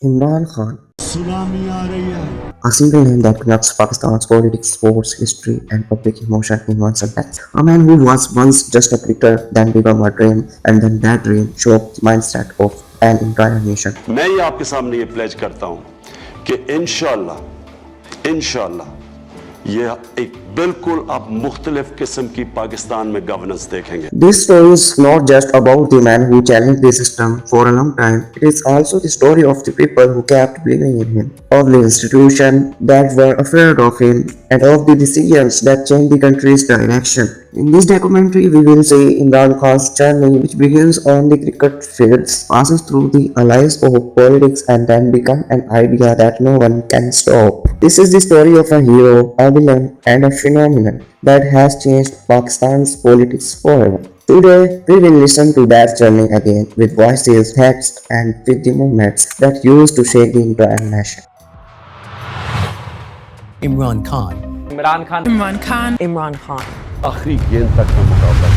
Imran Khan, a single name that connects Pakistan's politics, sports, history, and public emotion in one sentence. A man who was once just a cricketer, then became a dream, and then that dream shaped the mindset of an entire nation. मैं ये आपके सामने ये pledge करता हूं कि इंशाल्लाह ये एक बिल्कुल आप मुख्तलिफ किस्म की पाकिस्तान में गवर्नेंस देखेंगे. This story is not just about the man who challenged the system for a long time, it is also the story of the people who kept believing in him, of the institutions that were afraid of him, and of the decisions that changed the country's direction. In this documentary, we will see Imran Khan's journey, which begins on the cricket fields, passes through the allies of politics, and then becomes an idea that no one can stop. This is the story of a hero, a villain, and a phenomenon that has changed Pakistan's politics forever. Today, we will listen to that journey again with voices, facts, and with the moments that used to shake the entire nation. Imran Khan. Imran Khan. Imran Khan. Imran Khan. आखिरी गेंद तक का मुकाबला.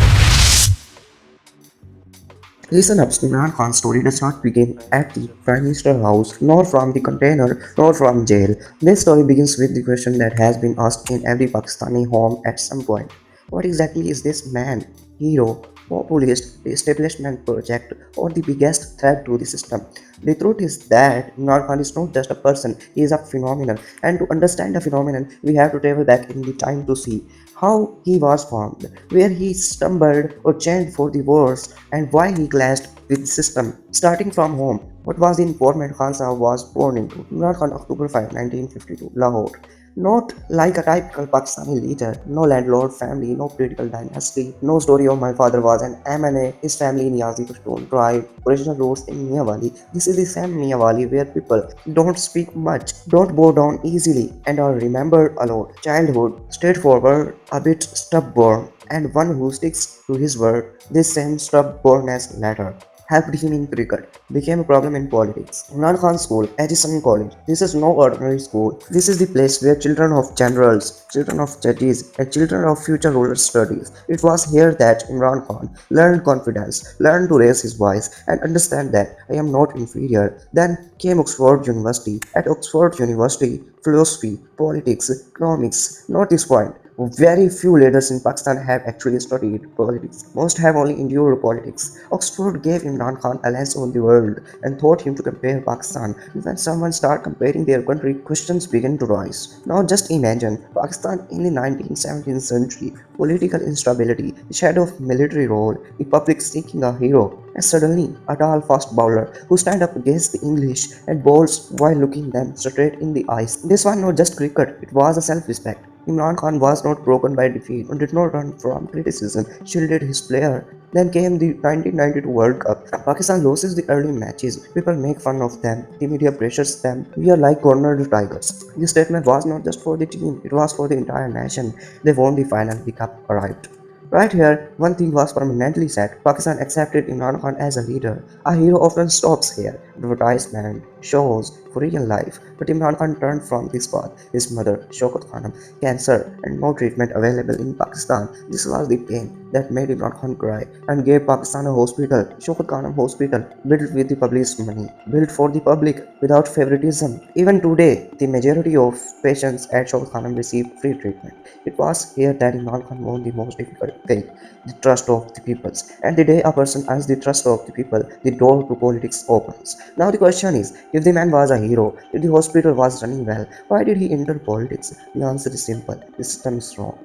Listen up, Imran Khan's story does not begin at the Prime Minister's house, nor from the container, nor from jail. This story begins with the question that has been asked in every Pakistani home at some point. What exactly is this man? Hero, populist, establishment project, or the biggest threat to the system? The truth is that Imran Khan is not just a person, he is a phenomenon. And to understand a phenomenon, we have to travel back in the time to see how he was formed, where he stumbled or changed for the worse, and why he clashed with the system. Starting from home, what was the environment Khan Sahib was born into? Imran Khan, October 5, 1952, Lahore. Not like a typical Pakistani leader, no landlord family, no political dynasty, no story of my father was an MNA, his family in Yazdi Pashtun tribe, original roots in Miawali. This is the same Miawali where people don't speak much, don't bow down easily, and are remembered a lot. Childhood, straightforward, a bit stubborn, and one who sticks to his word. This same stubbornness later helped him in cricket, became a problem in politics. Imran Khan School, Edison College. This is no ordinary school. This is the place where children of generals, children of judges, and children of future rulers studies. It was here that Imran Khan learned confidence, learned to raise his voice, and understand that I am not inferior. Then came Oxford University. At Oxford University, philosophy, politics, economics, not this point. Very few leaders in Pakistan have actually studied politics. Most have only endured politics. Oxford gave Imran Khan a lens on the world and taught him to compare Pakistan. When someone starts comparing their country, questions begin to rise. Now just imagine Pakistan in the 19th, 17th century, political instability, the shadow of military rule, the public seeking a hero, and suddenly a tall fast bowler who stand up against the English and bowls while looking them straight in the eyes. This was not just cricket, it was a self-respect. Imran Khan was not broken by defeat and did not run from criticism, shielded his player. Then came the 1992 World Cup. Pakistan loses the early matches. People make fun of them. The media pressures them. We are like cornered tigers. This statement was not just for the team, it was for the entire nation. They won the final, the cup arrived. Right here, one thing was permanently set. Pakistan accepted Imran Khan as a leader. A hero often stops here. Advertisement, shows, for real life. But Imran Khan turned from this path. His mother, Shaukat Khanum, cancer and no treatment available in Pakistan. This was the pain that made Imran Khan cry and gave Pakistan a hospital, Shaukat Khanum Hospital, built with the public's money, built for the public without favoritism. Even today, the majority of patients at Shaukat Khanum receive free treatment. It was here that Imran Khan won the most difficult faith, the trust of the peoples. And the day a person earns the trust of the people, the door to politics opens. Now the question is, if the man was a hero, if the hospital was running well, why did he enter politics? The answer is simple, the system is wrong.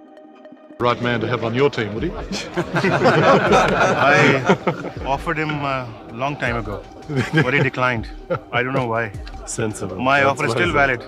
Right man to have on your team, would he? I offered him a long time ago, but he declined. I don't know why. Sensible. My offer is still valid.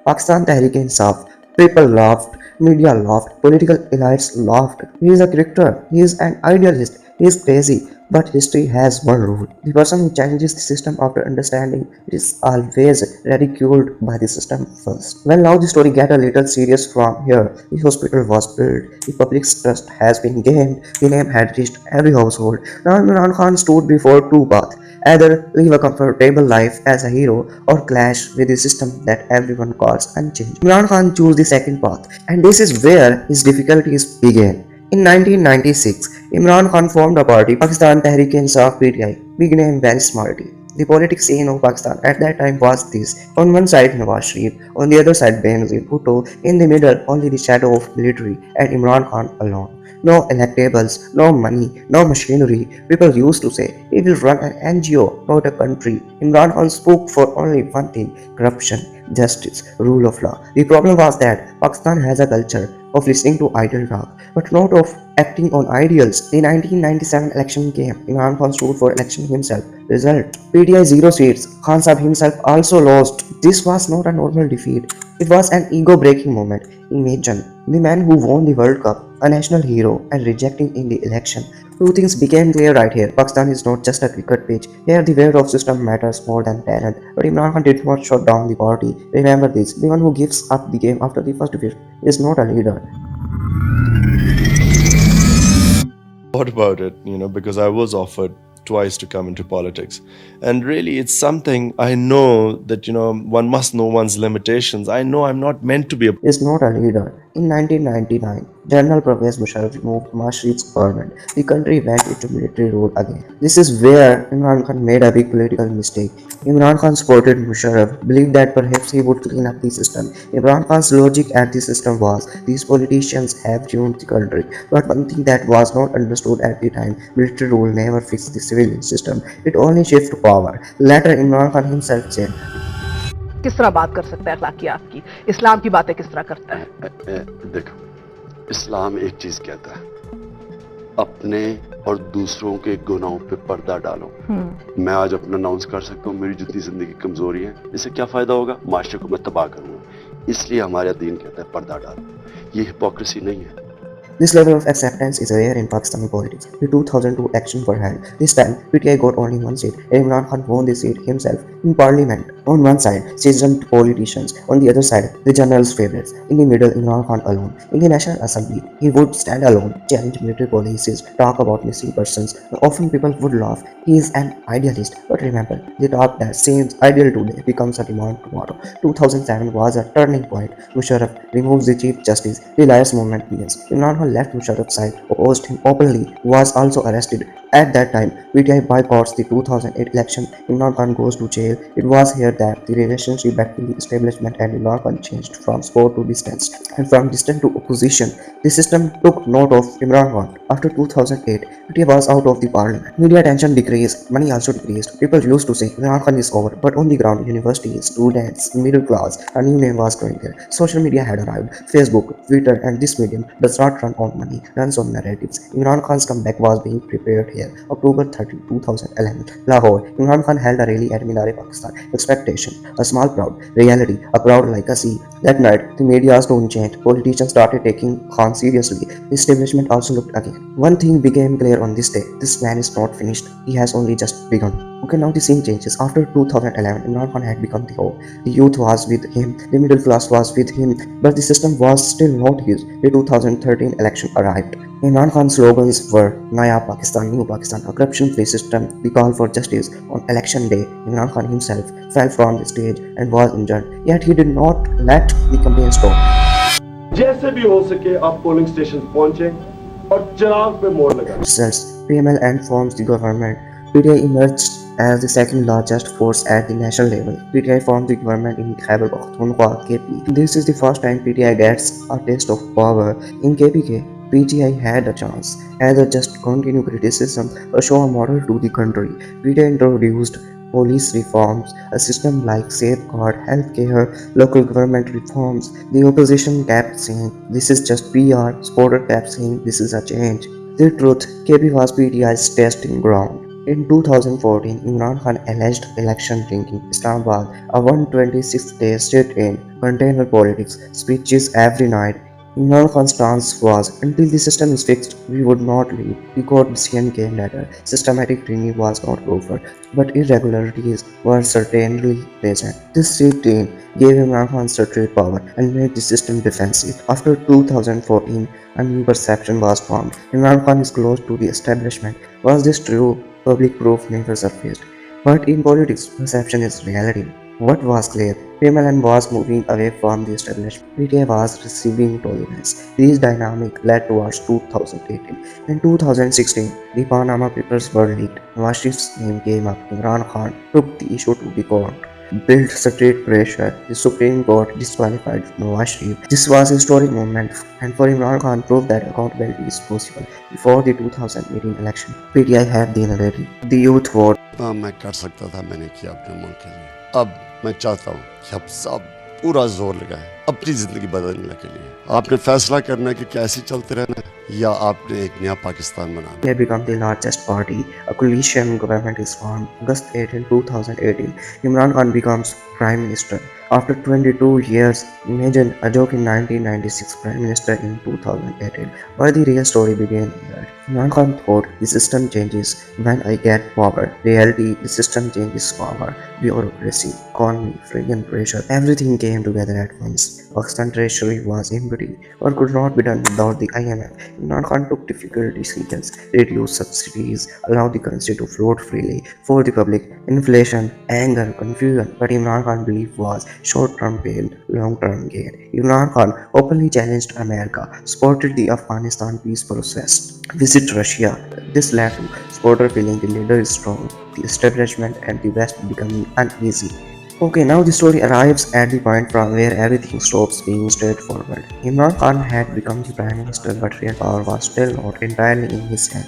Pakistan Tehreek-e-Insaf. People laughed, media laughed, political elites laughed. He is a character, he is an idealist, he is crazy. But history has one rule. The person who challenges the system after understanding it is always ridiculed by the system first. Well, now the story gets a little serious from here. The hospital was built, the public's trust has been gained, the name had reached every household. Now Imran Khan stood before two paths. Either live a comfortable life as a hero or clash with the system that everyone calls unchanged. Imran Khan chose the second path, and this is where his difficulties began. In 1996, Imran Khan formed a party, Pakistan Tehreek-e-Insaf (PTI), big name, very smarty. The politics scene of Pakistan at that time was this. On one side Nawaz Sharif, on the other side Benazir Bhutto, in the middle only the shadow of military and Imran Khan alone. No electables, no money, no machinery. People used to say he will run an NGO, not a country. Imran Khan spoke for only one thing: corruption, justice, rule of law. The problem was that Pakistan has a culture of listening to idle talk, but not of acting on ideals. The 1997 election came. Imran Khan stood for election himself. Result: PTI 0 seats. Khan Sahib himself also lost. This was not a normal defeat. It was an ego-breaking moment. Imagine the man who won the World Cup, a national hero, and rejecting in the election. Two things became clear right here. Pakistan is not just a cricket pitch. Here the weight of system matters more than talent. But Imran Khan did not shut down the party. Remember this, the one who gives up the game after the first wicket is not a leader. Thought about it, because I was offered twice to come into politics. And really, it's something I know that, one must know one's limitations. I know I'm not meant to be a Is not a leader. In 1999, General Pervez Musharraf removed Mashrif's government. The country went into military rule again. This is where Imran Khan made a big political mistake. Imran Khan supported Musharraf, believed that perhaps he would clean up the system. Imran Khan's logic at the system was, these politicians have ruined the country. But one thing that was not understood at the time, military rule never fixed the civilian system. It only shifted power. Later, Imran Khan himself said, किस तरह बात कर सकता है अखलाकियात की, इस्लाम की बातें किस तरह करता है? देखो, इस्लाम एक चीज कहता है, अपने और दूसरों के गुनाहों पे पर्दा डालो। मैं आज अपना अनाउंस कर सकता हूँ, मेरी जितनी जिंदगी कमजोरी है, इससे क्या फायदा होगा? माशरे को मैं तबाह करूंगा। इसलिए हमारा दीन कहता है पर्दा डालो। ये हिपोक्रेसी नहीं है। this level of acceptance is rare in Pakistani politics. The 2002 elections were held. This time, PTI got only one seat. Imran Khan won the seat himself in parliament. On one side, seasoned politicians. On the other side, the general's favorites. In the middle, Imran Khan alone. In the National Assembly, he would stand alone, challenge military policies, talk about missing persons. Often people would laugh. He is an idealist. But remember, the talk that seems ideal today becomes a demand tomorrow. 2007 was a turning point. Musharraf removes the Chief Justice. The Liars movement begins. Imran Khan left Musharraf's side, opposed him openly, was also arrested. At that time, PTI boycotts the 2008 election. Imran Khan goes to jail. It was here that the relationship between the establishment and Imran Khan changed from support to distance, and from distance to opposition. The system took note of Imran Khan. After 2008, PTI was out of the parliament. Media attention decreased, money also decreased. People used to say Imran Khan is over, but on the ground, universities, students, middle class, a new name was growing there. Social media had arrived. Facebook, Twitter, and this medium does not run on money, runs on narratives. Imran Khan's comeback was being prepared here. October 30, 2011, Lahore. Imran Khan held a rally at Minare, Pakistan. Expectation, a small crowd. Reality, a crowd like a sea. That night, the media's tone changed. Politicians started taking Khan seriously. The establishment also looked again. One thing became clear on this day: this man is not finished. He has only just begun. Okay, now the scene changes. After 2011, Imran Khan had become the hope. The youth was with him, the middle class was with him, but the system was still not his. The 2013 election arrived. Imran Khan's slogans were Naya Pakistan, New Pakistan, a corruption-free system, the call for justice. On election day, Imran Khan himself fell from the stage and was injured. Yet he did not let the campaign stop. जैसे भी हो सके आप polling station पहुंचे और चिराग पे मोड़ लगाएं। Results: PML and forms the government. PTI emerged as the second largest force at the national level. PTI formed the government in Khyber Pakhtunkhwa (KP). This is the first time PTI gets a taste of power. In KPK, PTI had a chance, either just continue criticism or show a model to the country. PTI introduced police reforms, a system like safeguard, healthcare, local government reforms. The opposition kept saying this is just PR, supporters kept saying this is a change. The truth: KP was PTI's testing ground. In 2014, Imran Khan alleged election drinking. Islamabad, a 126-day sit-in, container politics, speeches every night. Imran Khan's stance was, until the system is fixed, we would not leave. The court decision came later. Systematic drinking was not over, but irregularities were certainly present. This sit-in gave Imran Khan straight power and made the system defensive. After 2014, a new perception was formed. Imran Khan is close to the establishment. Was this true? Public proof never surfaced. But in politics, perception is reality. What was clear? Female was moving away from the establishment. PTI was receiving tolerance. This dynamic led towards 2018. In 2016, the Panama Papers were leaked. Nawaz Sharif's name came up. Imran Khan took the issue to the court. Built state pressure, the Supreme Court disqualified Nawaz Sharif. This was a historic moment, and for Imran Khan proved that accountability is possible. Before the 2018 election, PTI had the narrative. The youth vote. मैं कर सकता था, मैंने किया अपने मुल्क के लिए। अब मैं चाहता हूँ कि हम सब पूरा जोर लगाएं अपनी जिंदगी बदलने के लिए। आपने फैसला करना है कि कैसे चलते रहना है या आपने एक नया पाकिस्तान बनाना है। They become the largest party. A coalition government is formed. August 18, 2018, Imran Khan becomes Prime Minister. After 22 years, imagine a joke in 1996, Prime Minister in 2018. But the real story began here. Imran Khan thought the system changes when I get power. Reality, the system changes power. Bureaucracy, economy, freedom, pressure, everything came together at once. Pakistan treasury was empty or could not be done without the IMF. Imran Khan took difficult decisions, reduced subsidies, allowed the currency to float freely for the public. Inflation, anger, confusion, but Imran Khan belief was short-term pain, long-term gain. Imran Khan openly challenged America, supported the Afghanistan peace process, visit Russia. This led to supporter feeling the leader is strong, the establishment and the West becoming uneasy. Okay, now the story arrives at the point from where everything stops being straightforward. Imran Khan had become the prime minister, but real power was still not entirely in his hand.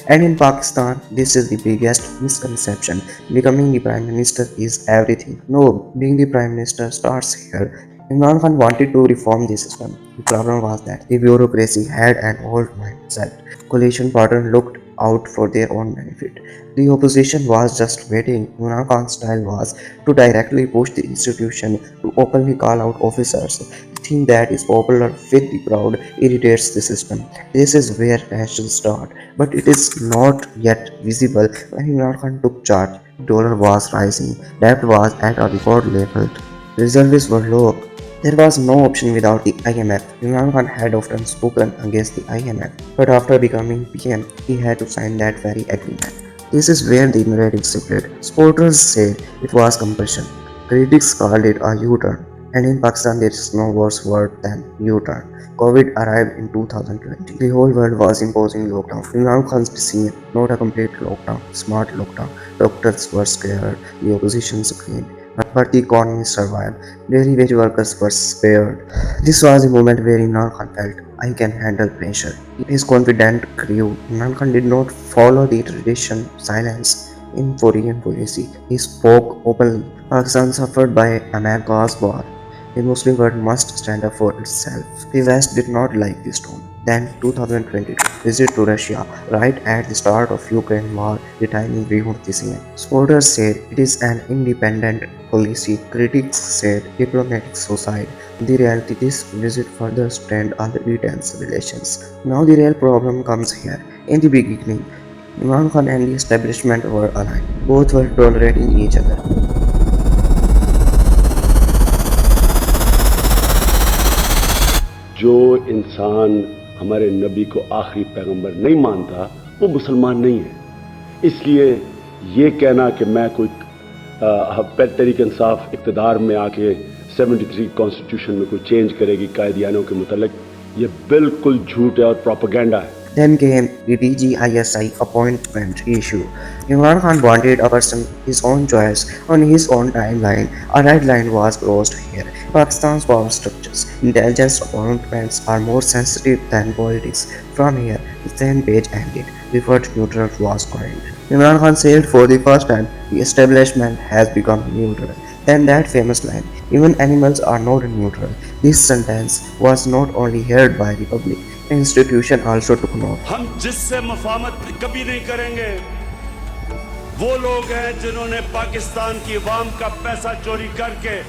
And in Pakistan, this is the biggest misconception. Becoming the prime minister is everything. No, being the prime minister starts here. Imran Khan wanted to reform the system. The problem was that the bureaucracy had an old mindset. Coalition partners looked out for their own benefit. The opposition was just waiting. Imran Khan's style was to directly push the institution, to openly call out officers. The thing that is popular with the crowd irritates the system. This is where tensions start, but it is not yet visible. When Imran Khan took charge, dollar was rising, debt was at a record level, reserves were low. There was no option without the IMF. Imran Khan had often spoken against the IMF, but after becoming PM, he had to sign that very agreement. This is where the narrative shifted. Supporters said it was compulsion. Critics called it a U-turn. And in Pakistan, there is no worse word than U-turn. COVID arrived in 2020. The whole world was imposing lockdown. Imran Khan's decision, not a complete lockdown, smart lockdown. Doctors were scared, the opposition screamed, but the economy survived. Daily wage workers were spared. This was a moment where Imran Khan felt, I can handle pressure. His confidence grew. Imran Khan did not follow the tradition silence in foreign policy. He spoke openly. Pakistan suffered by America's war. The Muslim world must stand up for itself. The West did not like this tone. Then 2022, visit to Russia, right at the start of Ukraine war, the timing ruined the scene. Supporters said it is an independent policy. Critics said diplomatic suicide. The reality, this visit further strained already tense relations. Now the real problem comes here. In the beginning, Imran Khan and the establishment were aligned. Both were tolerating each other. जो इंसान हमारे नबी को आखिरी पैगंबर नहीं मानता वो मुसलमान नहीं है। इसलिए ये कहना कि मैं कोई तहरीक इंसाफ इक़्तिदार में आके 73 कॉन्स्टिट्यूशन में कोई चेंज करेगी कायदियानों के मुतल्लिक, ये बिल्कुल झूठ है और प्रोपेगेंडा है। Then came the DGISI appointment issue. Imran Khan wanted a person his own choice on his own timeline. A red line was crossed here. Pakistan's power structures, intelligence appointments are more sensitive than politics. From here, the same page ended. The word neutral was coined. Imran Khan said for the first time, the establishment has become neutral. Then that famous line, even animals are not neutral. This sentence was not only heard by the public, the institution also took note. हम जिससे मुफाहमत कभी नहीं करेंगे वो लोग हैं जिन्होंने पाकिस्तान की अवाम का पैसा चोरी करके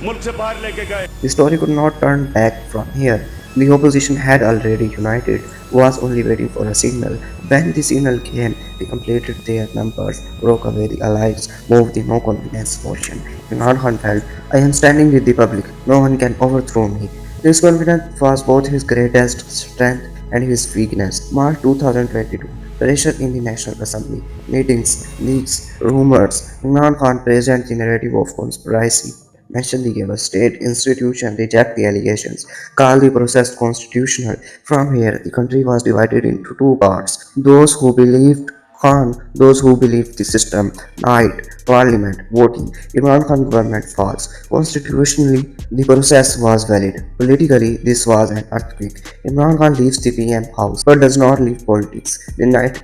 मुल्क से बाहर लेके गए। The story could not turn back from here. The opposition had already united, was only waiting for a signal. When the signal came, they completed their numbers, broke away the allies, moved the no confidence motion. Imran Khan felt, I am standing with the public, no one can overthrow me. This confidence was both his greatest strength and his weakness. March 2022. Pressure in the National Assembly, meetings, leaks, rumors. Imran Khan presents the narrative of conspiracy. Mention the state institution, reject the allegations, call the process constitutional. From here, the country was divided into two parts. Those who believed Khan, those who believed the system, night, parliament, voting. Imran Khan government falls. Constitutionally, the process was valid. Politically, this was an earthquake. Imran Khan leaves the PM house but does not leave politics. The night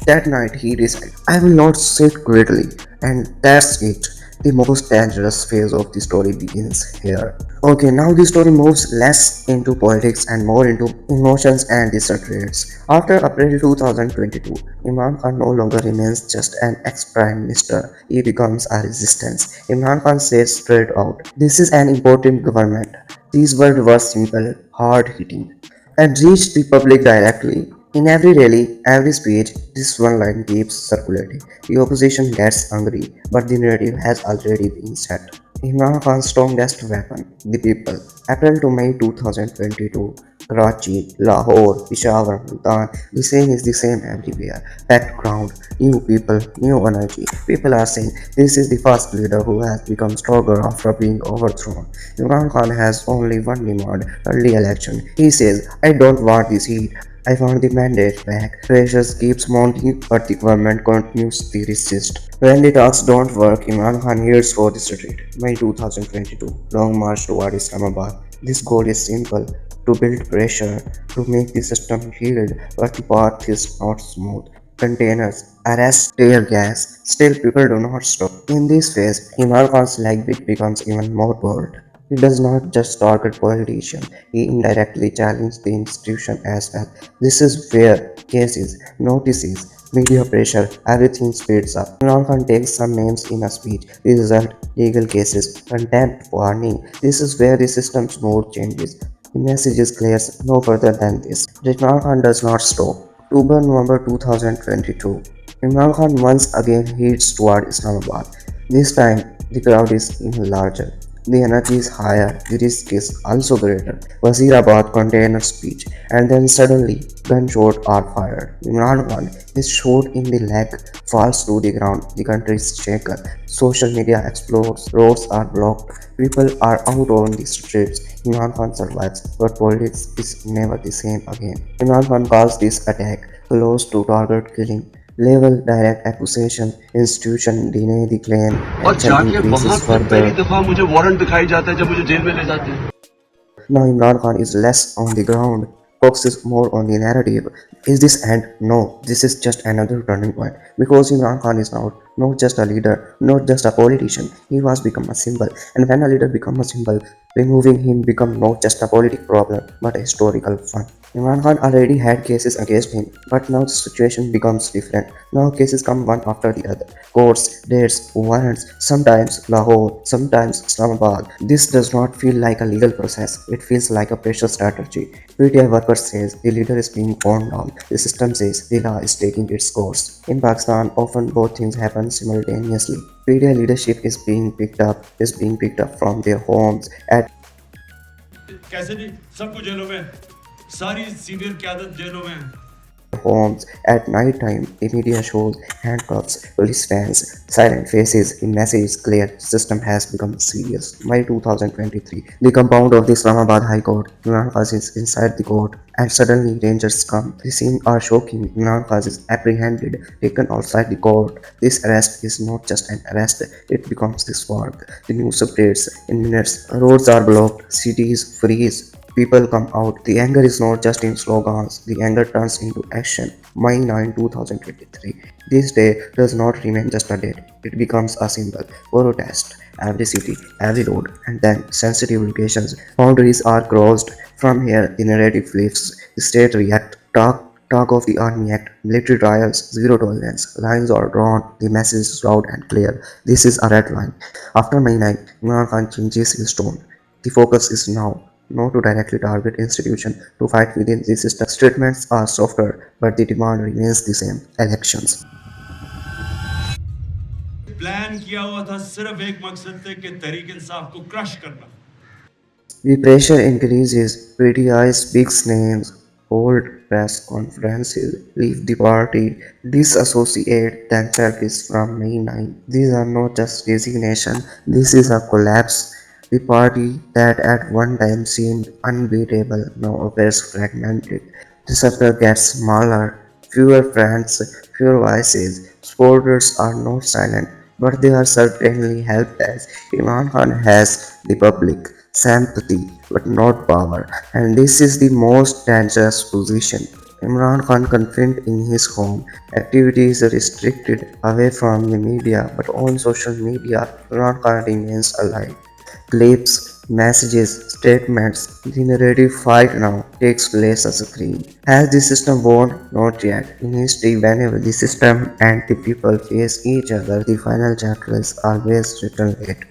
that night he decided, I will not sit quietly, and that's it. The most dangerous phase of the story begins here. Okay, now the story moves less into politics and more into emotions and disagreements. After April 2022, Imran Khan no longer remains just an ex-prime minister. He becomes a resistance. Imran Khan says straight out, "This is an important government." These words were simple, hard-hitting, and reached the public directly. In every rally, every speech, this one line keeps circulating. The opposition gets angry, but the narrative has already been set. Imran Khan's strongest weapon, the people. April to May 2022, Karachi, Lahore, Peshawar, Multan, the same is the same everywhere. Packed ground, new people, new energy. People are saying this is the first leader who has become stronger after being overthrown. Imran Khan has only one demand, early election. He says, I don't want this heat. I want the mandate back. Pressure keeps mounting, but the government continues to resist. When the talks don't work, Imran Khan heads for the street. May 2022, long march toward Islamabad. This goal is simple: to build pressure, to make the system yield, but the path is not smooth. Containers, arrests, tear gas. Still, people do not stop. In this phase, Imran Khan's leg becomes even more bold. He does not just target politicians, he indirectly challenges the institution as well. This is where cases, notices, media pressure, everything speeds up. Imran Khan takes some names in a speech. The result, legal cases, contempt, warning. This is where the system's mood changes. The message is clear, no further than this. Imran Khan does not stop. October November 2022. Imran Khan once again heads toward Islamabad. This time, the crowd is even larger. The energy is higher, the risk is also greater. Wazirabad contained a speech, and then suddenly gunshots are fired. Imran Khan is shot in the leg, falls to the ground. The country is shaken. Social media explodes. Roads are blocked. People are out on the streets. Imran Khan survives, but politics is never the same again. Imran Khan calls this attack close to target killing. Level direct accusation, institution deny the claim, और tension जाके वहां increases फिर पहली further. दफा मुझे warrant दिखाई जाता है जब मुझे जेल में ले जाते हैं. Now Imran Khan is less on the ground, focuses more on the narrative. Is this end? No, this is just another turning point. Because Imran Khan is now not just a leader, not just a politician, he was become a symbol. And when a leader becomes a symbol, removing him become not just a political problem, but a historical one. Imran Khan already had cases against him, but now the situation becomes different. Now cases come one after the other. Courts, dates, warrants, sometimes Lahore, sometimes Islamabad. This does not feel like a legal process, it feels like a pressure strategy. PTI worker says the leader is being worn down. The system says the law is taking its course. In Pakistan, often both things happen simultaneously. PTI leadership is being picked up from their homes at कैसे जी सबको जेलों में सारी senior क्यादत जेलों में homes at night time. The media shows handcuffs, police vans, silent faces. The message is clear. The system has become serious. May 2023. The compound of the Islamabad High Court. Imran Khan is inside the court, and suddenly rangers come. The scenes are shocking. Imran Khan is apprehended, taken outside the court. This arrest is not just an arrest, it becomes this war. The news spreads in minutes. Roads are blocked, cities freeze. People come out. The anger is not just in slogans, the anger turns into action. May 9, 2023. This day does not remain just a date, it becomes a symbol. Protest. Every city, every road, and then sensitive locations. Boundaries are crossed. From here, the narrative flips. The state react. Talk of the Army Act, military trials, zero tolerance. Lines are drawn. The message is loud and clear. This is a red line. After May 9, Imran Khan changes his tone. The focus is now not to directly target institutions, to fight within the system. Statements are softer, but the demand remains the same: elections. Plan किया हुआ था सिर्फ एक मकसद थे कि तहरीक इंसाफ को crush करना The pressure increases, PTI speaks names, hold press conferences, leave the party, disassociate themselves from mainline. These are not just resignation, this is a collapse. The party that at one time seemed unbeatable now appears fragmented. The sector gets smaller, fewer friends, fewer voices. Supporters are not silent, but they are certainly helpless. Imran Khan has the public sympathy, but not power, and this is the most dangerous position. Imran Khan confined in his home, activities restricted away from the media, but on social media, Imran Khan remains alive. Clips, messages, statements, the narrative fight now takes place on screen. Has the system won? Not yet. In history, whenever the system and the people face each other, the final chapter is always written late.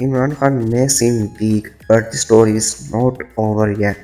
Imran Khan may seem weak, but the story is not over yet.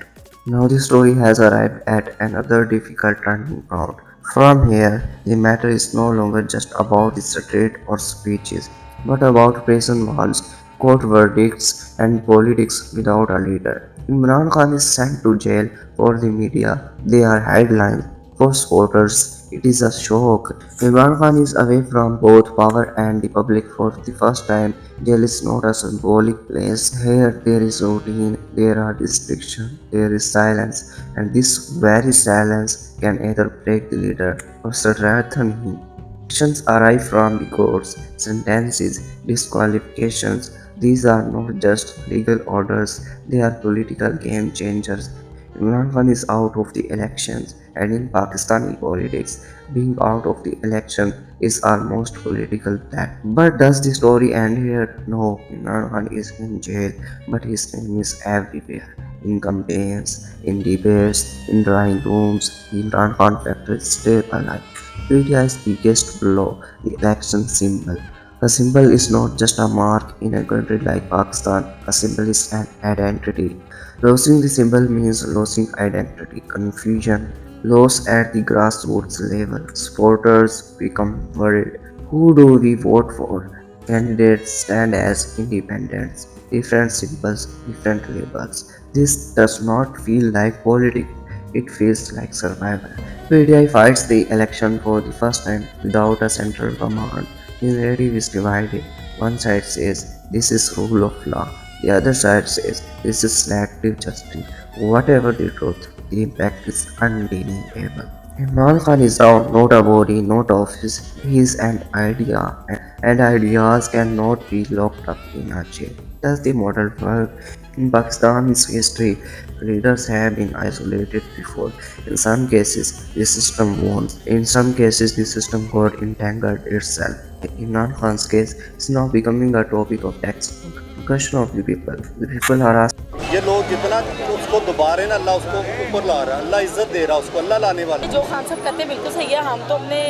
Now the story has arrived at another difficult turning point. From here, the matter is no longer just about the street or speeches, but about prison walls, court verdicts, and politics without a leader. Imran Khan is sent to jail for the media. They are headlines. For supporters, it is a shock. Imran Khan is away from both power and the public for the first time. Jail is not a symbolic place. Here there is routine, there are restrictions, there is silence, and this very silence can either break the leader or strengthen him. Actions arrive from the courts, sentences, disqualifications. These are not just legal orders, they are political game changers. Imran Khan is out of the elections, and in Pakistani politics, being out of the election is almost political fact. But does the story end here? No, Imran Khan is in jail, but his name is everywhere. In campaigns, in debates, in drawing rooms, the Imran Khan factor is still alive. India's biggest blow, the election symbol. A symbol is not just a mark in a country like Pakistan, a symbol is an identity. Losing the symbol means losing identity, confusion, loss at the grassroots level. Supporters become worried. Who do we vote for? Candidates stand as independents, different symbols, different labels. This does not feel like politics, it feels like survival. PDI fights the election for the first time without a central command. The narrative is divided. One side says this is rule of law, the other side says this is selective justice. Whatever the truth, the impact is undeniable. Imran Khan is now not a body, not office. He is an idea, and ideas cannot be locked up in a jail. Does the model work? In Pakistan's history, leaders have been isolated before. In some cases, the system won. In some cases, the system got entangled itself. In Imran Khan's case, it's now becoming a topic of textbook. The question of the people. The people are asking. ये लोग जितना उसको दबा रहे हैं ना, अल्लाह उसको ऊपर ला रहा है, अल्लाह इज्जत दे रहा है उसको, अल्लाह लाने वाला। जो खान साहब कहते हैं बिल्कुल सही है, हम तो अपने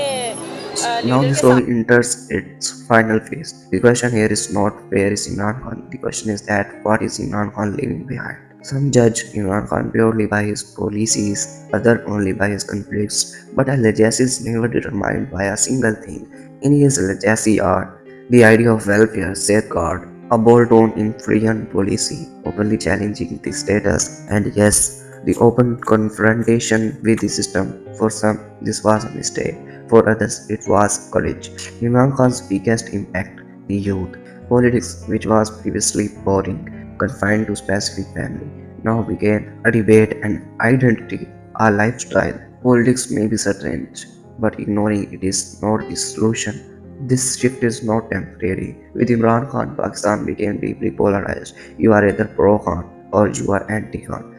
Now लीडर the के story साथ enters its final phase. The question here is not where is Imran Khan. The question is that what is Imran Khan leaving behind. Some judge Imran Khan purely by his policies, others only by his conflicts, but a legacy is never determined by a single thing. In his legacy are the idea of welfare, safeguard, a bold tone in foreign policy, openly challenging the status, and yes, the open confrontation with the system. For some, this was a mistake. For others, it was courage. Imran Khan's biggest impact, the youth. Politics, which was previously boring, confined to specific family, now began a debate and identity, a lifestyle. Politics may be strange, but ignoring it is not the solution. This shift is not temporary. With Imran Khan, Pakistan became deeply polarized. You are either pro Khan or you are anti Khan.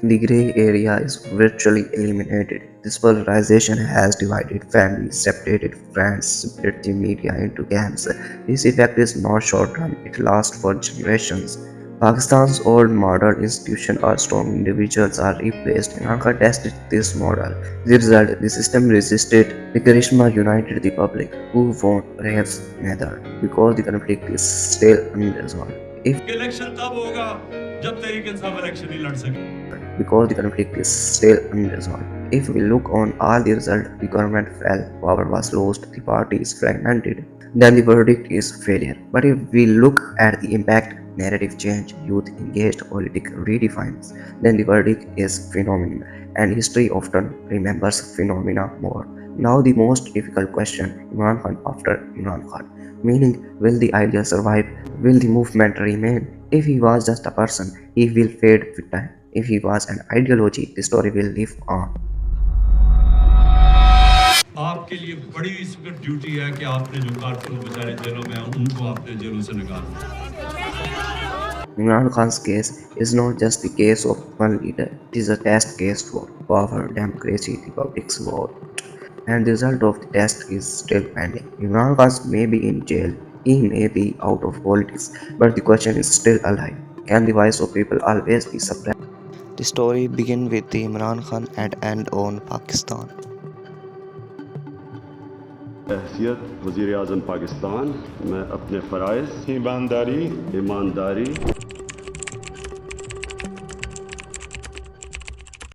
The grey area is virtually eliminated. This polarization has divided families, separated friends, split the media into camps. This effect is not short term, it lasts for generations. Pakistan's old model institutions are strong, individuals are replaced. Lanka tested this model. The result, the system resisted. The charisma united the public. Who won? Perhaps neither, because the conflict is still unresolved. If election तब होगा जब Tehreek Insaf election नहीं लड़ सके because the conflict is still unresolved. If we look on all the results, the government fell, power was lost, the party is fragmented. then the verdict is failure. But if we look at the impact, narrative change, youth engaged, politics redefines, then the verdict is phenomenal, and history often remembers phenomena more. Now the most difficult question, Imran Khan after Imran Khan. Meaning, will the idea survive? Will the movement remain? If he was just a person, he will fade with time. If he was an ideology, the story will live on. आपके लिए बड़ी इस वक्त duty है कि आपने जो कारकुन बेचारे जेलों में हैं उनको आपने जेलों से निकालना। Imran Khan's case is not just the case of one leader, it is a test case for power, democracy, the public's vote. And the result of the test is still pending. Imran Khan may be in jail, he may be out of politics, but the question is still alive. Can the voice of people always be suppressed? The story begins with the Imran Khan and end on Pakistan. हैसियत वज़ीर आज़म पाकिस्तान मैं अपने फ़राइज़ ईमानदारी